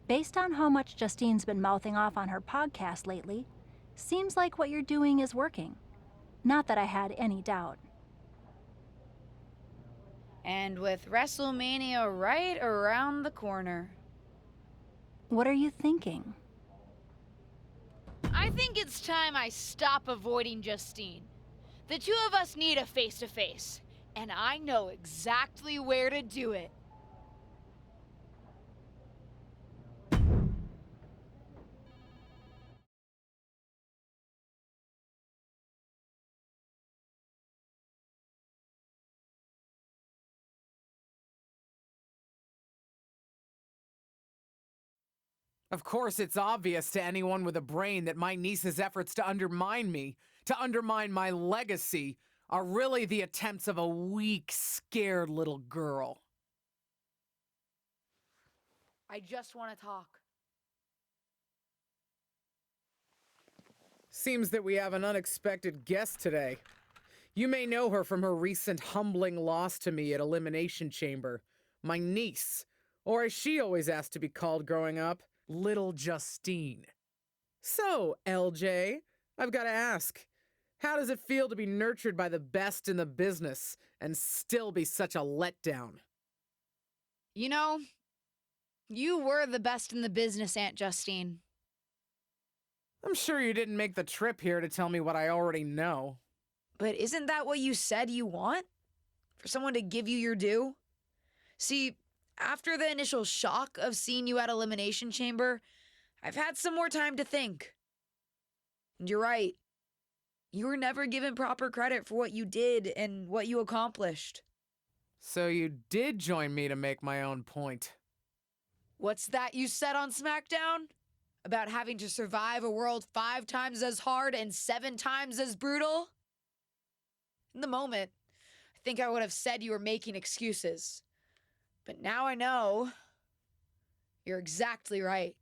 Based on how much Justine's been mouthing off on her podcast lately, seems like what you're doing is working. Not that I had any doubt. And with WrestleMania right around the corner. What are you thinking? I think it's time I stop avoiding Justine. The two of us need a face-to-face, and I know exactly where to do it. Of course, it's obvious to anyone with a brain that my niece's efforts to undermine me, to undermine my legacy, are really the attempts of a weak, scared little girl. I just want to talk. Seems that we have an unexpected guest today. You may know her from her recent humbling loss to me at Elimination Chamber. My niece, or as she always asked to be called growing up, Little Justine. So, LJ, I've got to ask, how does it feel to be nurtured by the best in the business and still be such a letdown? You know, you were the best in the business, Aunt Justine. I'm sure you didn't make the trip here to tell me what I already know. But isn't that what you said you want? For someone to give you your due? See, after the initial shock of seeing you at Elimination Chamber, I've had some more time to think. And you're right. You were never given proper credit for what you did and what you accomplished. So you did join me to make my own point. What's that you said on SmackDown? About having to survive a world 5 times as hard and 7 times as brutal? In the moment, I think I would have said you were making excuses. But now I know. You're exactly right.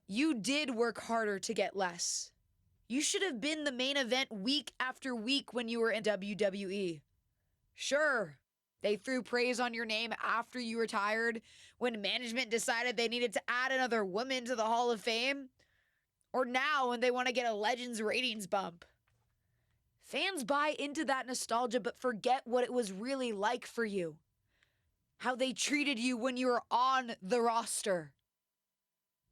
You did work harder to get less. You should have been the main event week after week when you were in WWE. Sure, they threw praise on your name after you retired, when management decided they needed to add another woman to the Hall of Fame. Or now when they want to get a Legends ratings bump. Fans buy into that nostalgia but forget what it was really like for you. How they treated you when you were on the roster.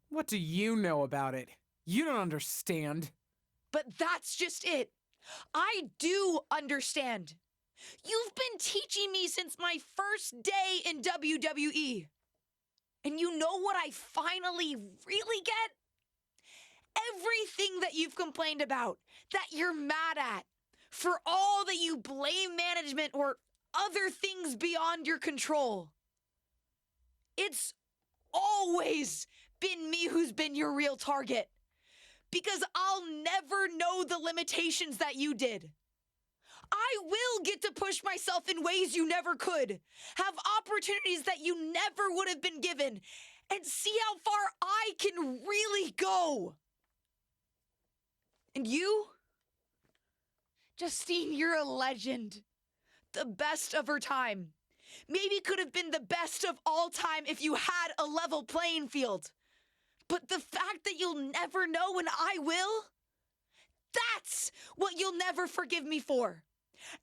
What do you know about it? You don't understand. But that's just it. I do understand. You've been teaching me since my first day in WWE. And you know what I finally really get? Everything that you've complained about, that you're mad at, for all that you blame management or other things beyond your control. It's always been me who's been your real target. Because I'll never know the limitations that you did. I will get to push myself in ways you never could, have opportunities that you never would have been given, and see how far I can really go. And you? Justine, you're a legend. The best of her time. Maybe could have been the best of all time if you had a level playing field. But the fact that you'll never know and I will, that's what you'll never forgive me for.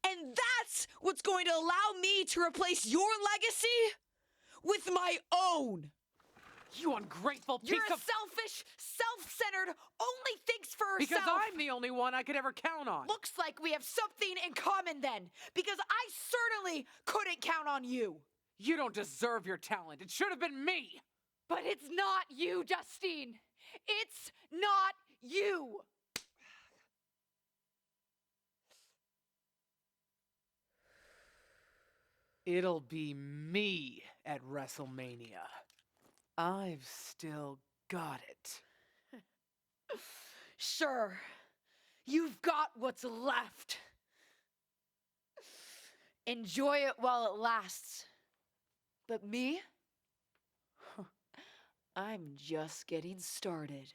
And that's what's going to allow me to replace your legacy with my own. You ungrateful piece You're a of... selfish, self-centered, only thinks for herself. Because I'm the only one I could ever count on. Looks like we have something in common then, because I certainly couldn't count on you. You don't deserve your talent. It should have been me. But it's not you, Justine. It's not you. It'll be me at WrestleMania. I've still got it. Sure, you've got what's left. Enjoy it while it lasts. But me? I'm just getting started.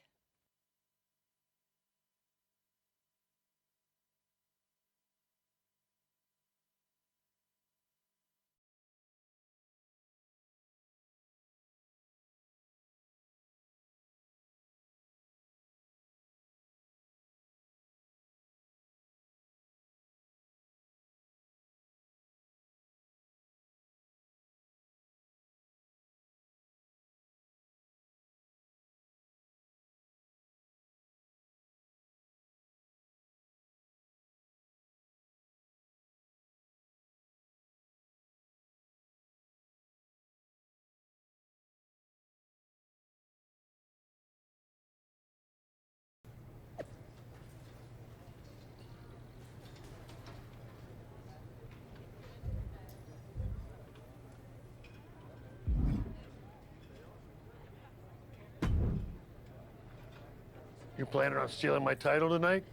You planning on stealing my title tonight?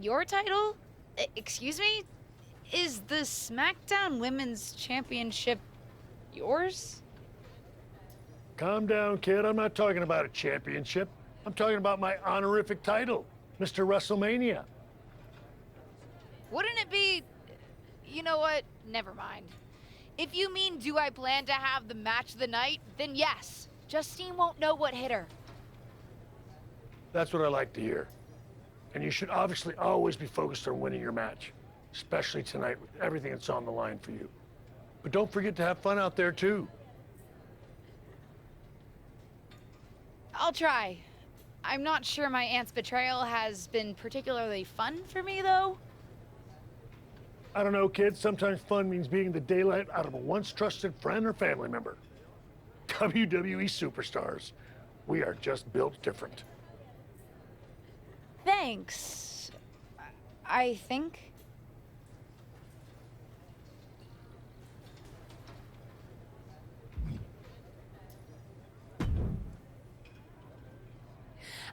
Your title? Excuse me? Is the SmackDown Women's Championship yours? Calm down, kid. I'm not talking about a championship. I'm talking about my honorific title, Mr. WrestleMania. Wouldn't it be... You know what? Never mind. If you mean do I plan to have the match of the night, then yes. Justine won't know what hit her. That's what I like to hear. And you should obviously always be focused on winning your match, especially tonight with everything that's on the line for you. But don't forget to have fun out there, too. I'll try. I'm not sure my aunt's betrayal has been particularly fun for me, though. I don't know, kids. Sometimes fun means beating the daylight out of a once trusted friend or family member. WWE superstars. We are just built different. Thanks. I think.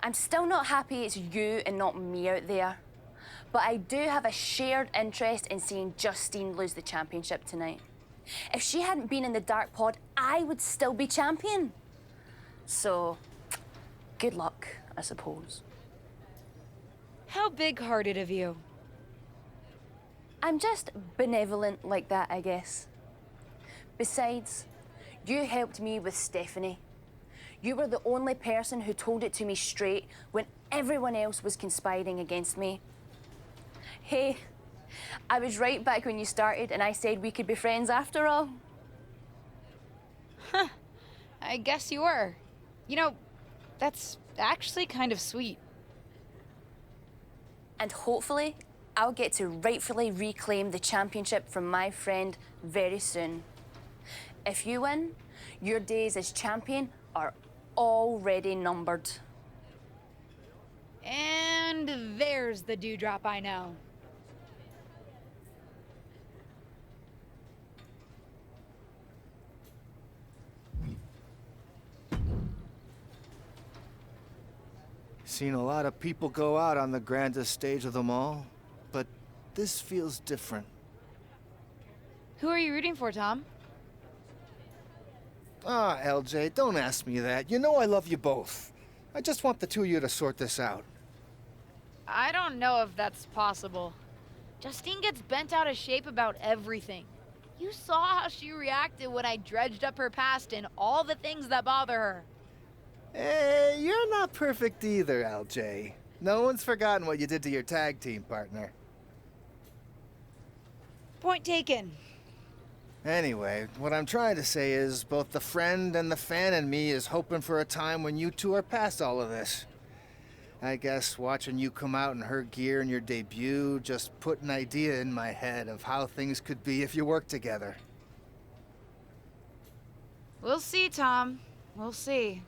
I'm still not happy it's you and not me out there. But I do have a shared interest in seeing Justine lose the championship tonight. If she hadn't been in the Dark Pod, I would still be champion. So, good luck, I suppose. How big-hearted of you. I'm just benevolent like that, I guess. Besides, you helped me with Stephanie. You were the only person who told it to me straight when everyone else was conspiring against me. Hey, I was right back when you started and I said we could be friends after all. Huh. I guess you were. You know, that's actually kind of sweet. And hopefully, I'll get to rightfully reclaim the championship from my friend very soon. If you win, your days as champion are already numbered. And there's the dewdrop I know. Seen a lot of people go out on the grandest stage of them all, but this feels different. Who are you rooting for, Tom? Ah, LJ, don't ask me that. You know I love you both. I just want the two of you to sort this out. I don't know if that's possible. Justine gets bent out of shape about everything. You saw how she reacted when I dredged up her past and all the things that bother her. Hey, you're not perfect either, LJ. No one's forgotten what you did to your tag team partner. Point taken. Anyway, what I'm trying to say is both the friend and the fan in me is hoping for a time when you two are past all of this. I guess watching you come out in her gear in your debut just put an idea in my head of how things could be if you worked together. We'll see, Tom. We'll see.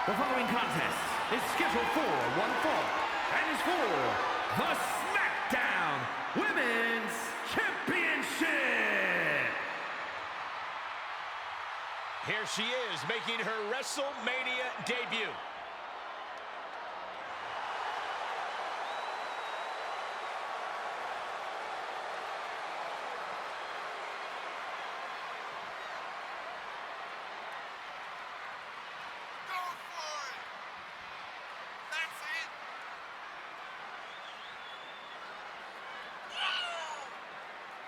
The following contest is scheduled for one fall and is for the SmackDown Women's Championship. Here she is, making her WrestleMania debut.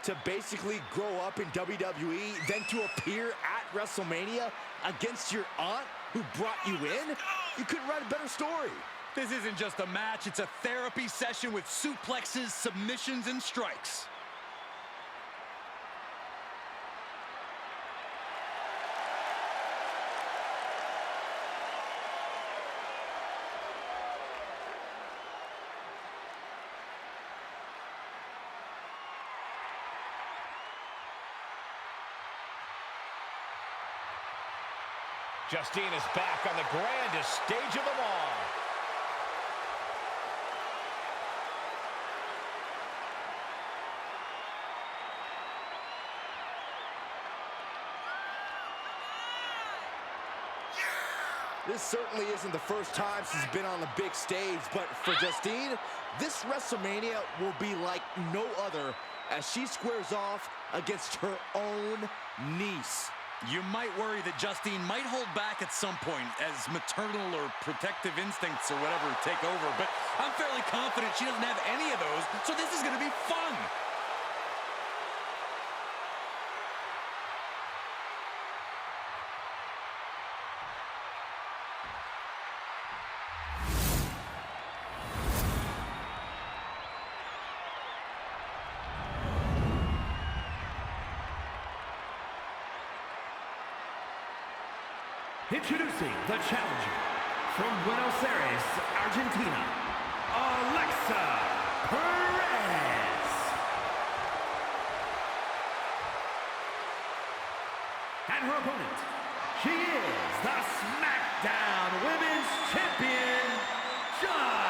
To basically grow up in WWE, then to appear at WrestleMania against your aunt who brought you in? You couldn't write a better story. This isn't just a match, it's a therapy session with suplexes, submissions, and strikes. Justine is back on the grandest stage of them all. This certainly isn't the first time she's been on the big stage, but for Justine, this WrestleMania will be like no other as she squares off against her own niece. You might worry that Justine might hold back at some point as maternal or protective instincts or whatever take over, but I'm fairly confident she doesn't have any of those, so this is going to be fun. Introducing the challenger from Buenos Aires, Argentina, Alexa Perez. And her opponent, she is the SmackDown Women's Champion, Justine.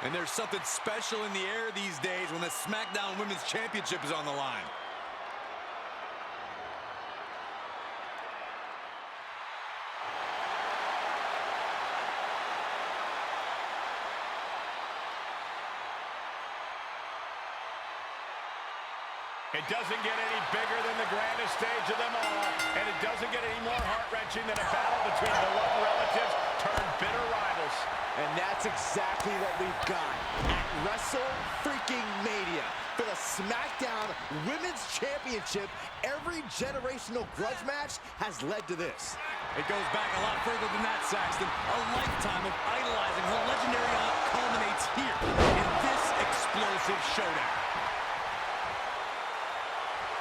And there's something special in the air these days when the SmackDown Women's Championship is on the line. It doesn't get any bigger than the grandest stage of them all, and it doesn't get any more heart-wrenching than a battle between beloved relatives turned bitter rivals. And that's exactly what we've got at WrestleMania. For the SmackDown Women's Championship, every generational grudge match has led to this. It goes back a lot further than that, Saxton. A lifetime of idolizing her legendary aunt culminates here in this explosive showdown.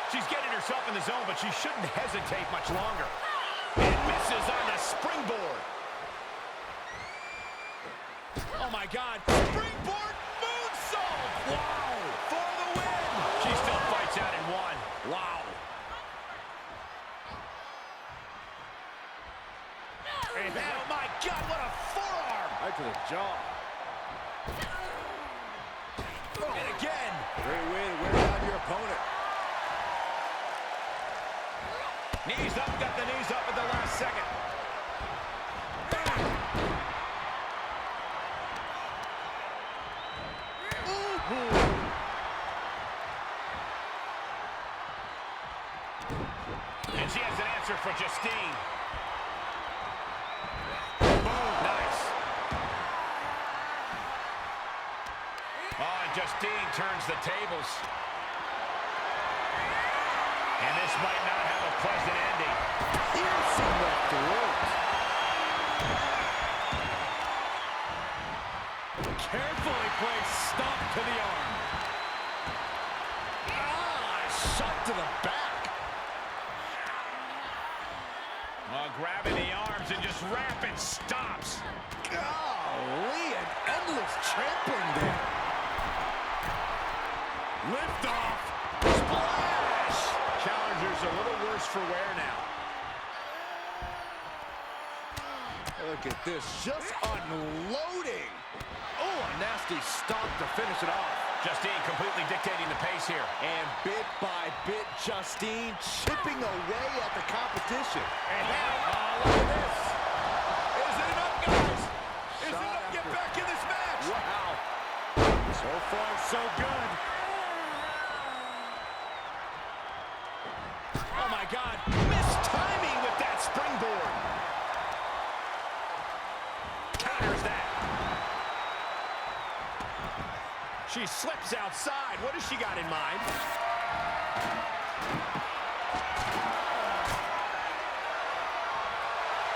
She's getting herself in the zone, but she shouldn't hesitate much longer. And misses on the springboard. Oh, my God. Springboard moonsault! Wow! For the win! She still fights out in one. Wow. And oh, my God, what a forearm! Right to the jaw. And again. Great way to wear down your opponent. Knees up, got the knees up at the last second. And she has an answer for Justine. Boom, nice. Oh, and Justine turns the tables. And this might not have a pleasant ending. Piercing the throat. Carefully placed stomp to the arm. Ah, shot to the back. Oh, grabbing the arms and just rapid stops. Golly, an endless trampling there. Lift off. Splash. Challenger's a little worse for wear now. Look at this, just unloading. Oh, a nasty stomp to finish it off. Justine completely dictating the pace here. And bit by bit, Justine chipping away at the competition. And now, look at this. Is it enough, guys? Is it enough to get back in this match? Wow. So far, so good. Oh, my God. Missed timing with that springboard. Counters that. She slips outside. What has she got in mind?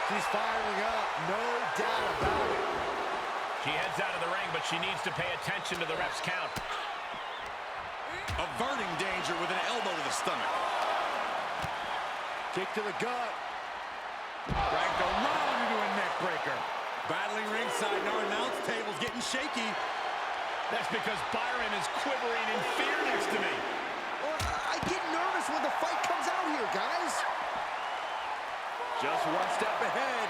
She's firing up, no doubt about it. She heads out of the ring, but she needs to pay attention to the ref's count. Averting danger with an elbow to the stomach. Kick to the gut. Dragged around into a neck breaker. Battling ringside, and our announce table's getting shaky. That's because Byron is quivering in fear next to me. Well, I get nervous when the fight comes out here, guys. Just one step ahead.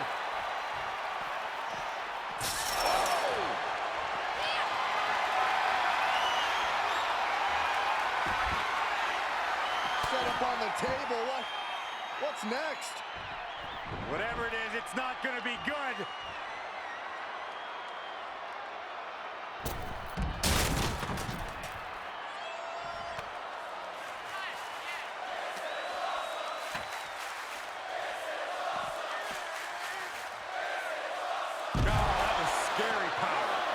Set up on the table. What's next? Whatever it is, it's not going to be good.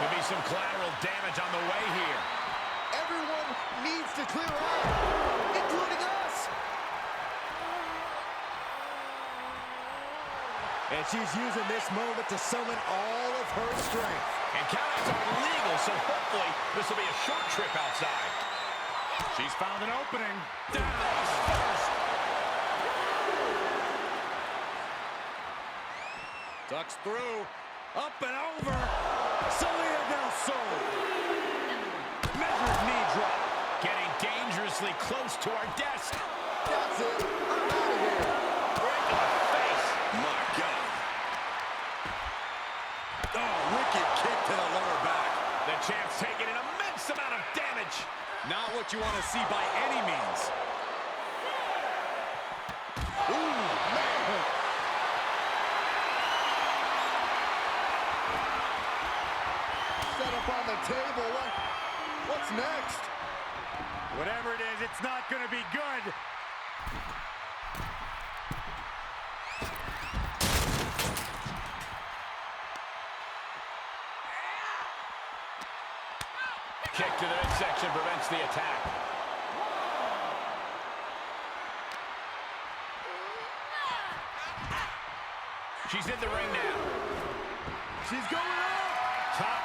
Could be some collateral damage on the way here. Everyone needs to clear out, including us. And she's using this moment to summon all of her strength. And countouts are legal, so hopefully this will be a short trip outside. She's found an opening. Down first. Ducks through. Up and over. Salida del Sol. Measured knee drop. Getting dangerously close to our desk. That's it. I'm out of here. Right to the face. My God. Oh, wicked kick to the lower back. The champ's taking an immense amount of damage. Not what you want to see by any means. Ooh, man. Set up on the table. What's next? Whatever it is, it's not going to be good. Kick to the midsection prevents the attack. She's in the ring now. She's going up. Top.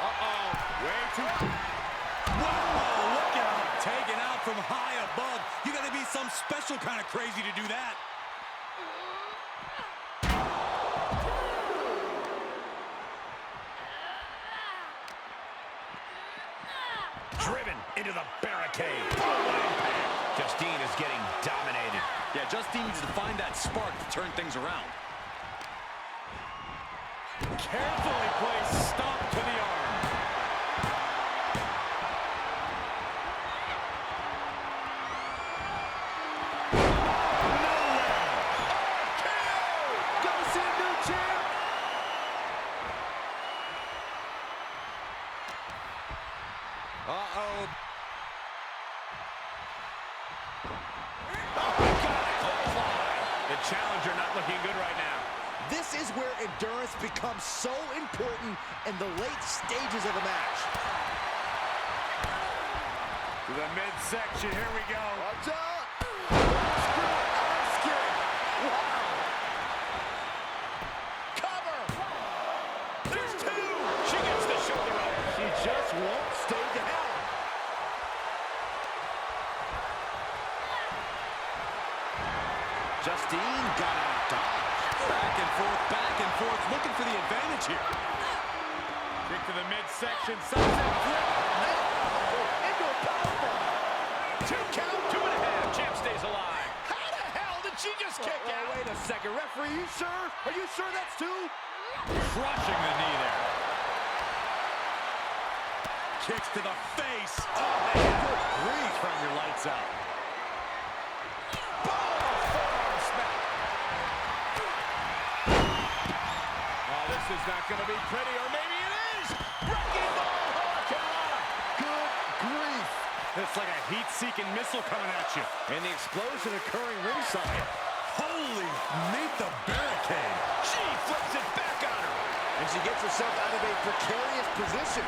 Uh-oh. Way too... Whoa, look out. Taken out from high above. You got to be some special kind of crazy to do that. Driven into the barricade. Justine is getting dominated. Yeah, Justine needs to find that spark to turn things around. Carefully placed stop to the arm. Gonna see a new champ. Uh-oh. The challenger not looking good right now. This is where endurance becomes so important in the late stages of the match. To the midsection, here we go. Watch out! Wow! Cover! There's two! She gets the shoulder up. She just won't stay down. Justine got out of dodge. Back and forth, looking for the advantage here. Kick to the midsection, sunset flip. Into a powerbomb. 2 count, 2.5. Champ stays alive. How the hell did she just kick out? Wait a second, referee, you sure? Are you sure that's two? Crushing the knee there. Kicks to the face. Oh, man, good grief. Turn your lights out. This is not going to be pretty, or maybe it is! Wrecking ball, Hurricane! Good grief. It's like a heat-seeking missile coming at you. And the explosion occurring ringside. Holy, meet the barricade. She flips it back on her! And she gets herself out of a precarious position.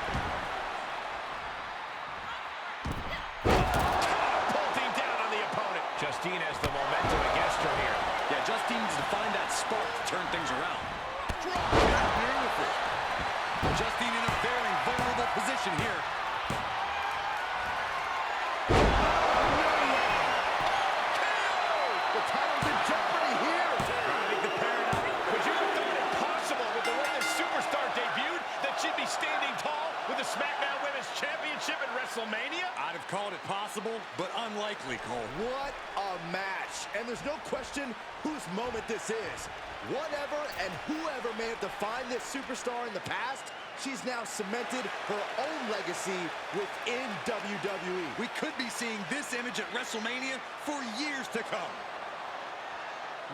Catapulting down on the opponent. Justine has the momentum against her here. Yeah, Justine needs to find that spark to turn things around. Beautiful. Justine in a very vulnerable position here. The title's in jeopardy here. I think the paradigm. Would you have thought it possible with the way this superstar debuted that she'd be standing tall with a smash? possible, but unlikely, Cole. What a match. And there's no question whose moment this is. Whatever and whoever may have defined this superstar in the past, she's now cemented her own legacy within WWE. We could be seeing this image at WrestleMania for years to come.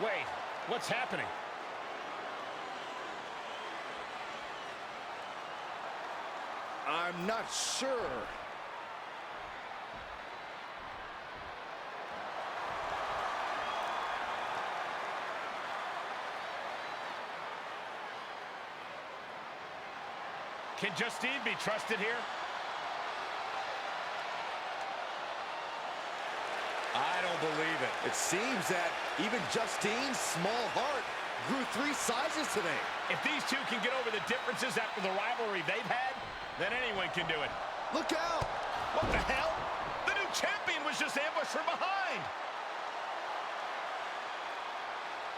Wait, what's happening? I'm not sure. Can Justine be trusted here? I don't believe it. It seems that even Justine's small heart grew 3 sizes today. If these two can get over the differences after the rivalry they've had, then anyone can do it. Look out! What the hell? The new champion was just ambushed from behind.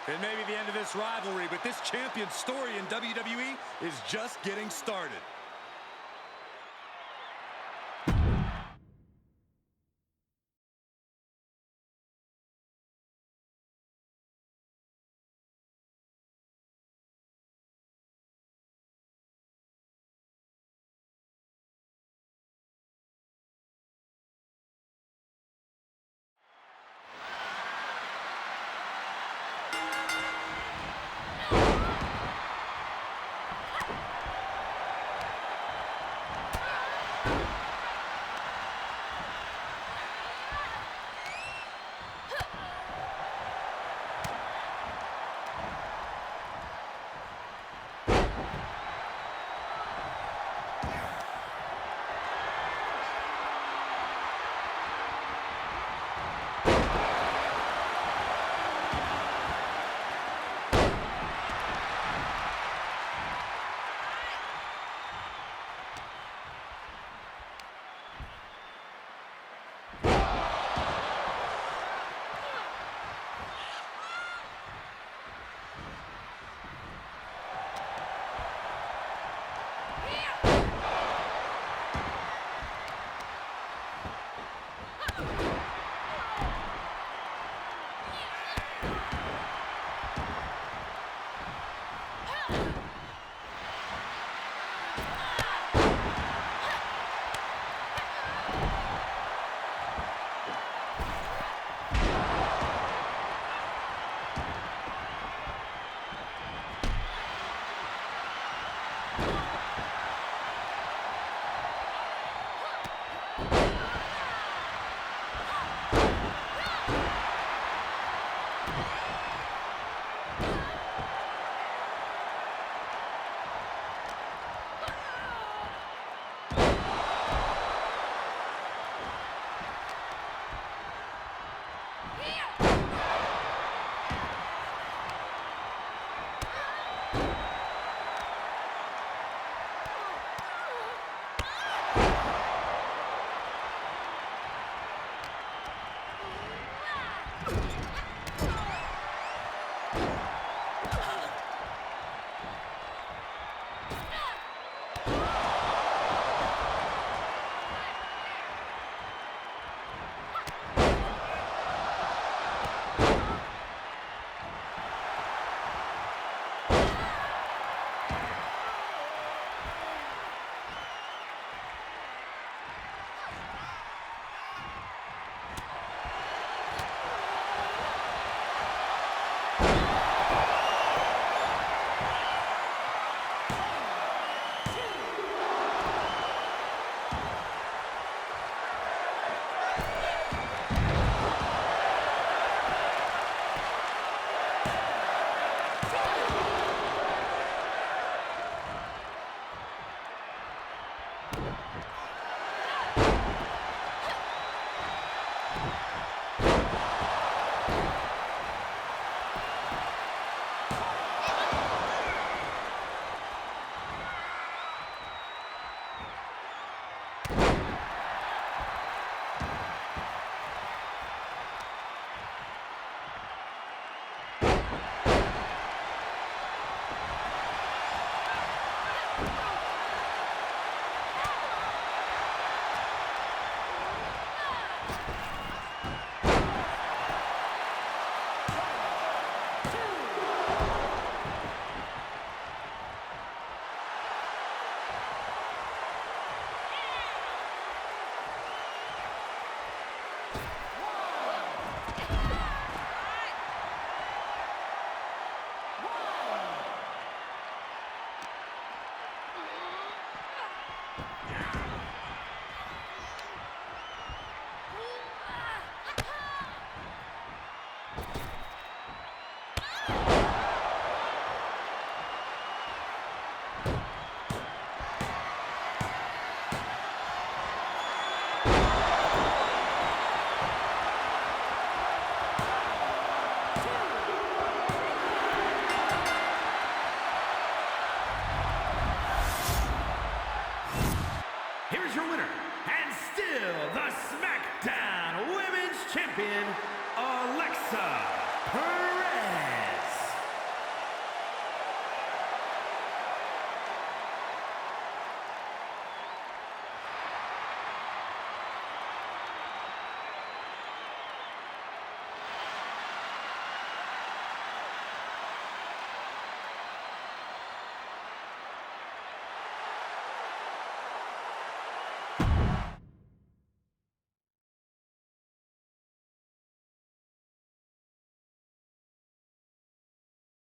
It may be the end of this rivalry, but this champion's story in WWE is just getting started. Here!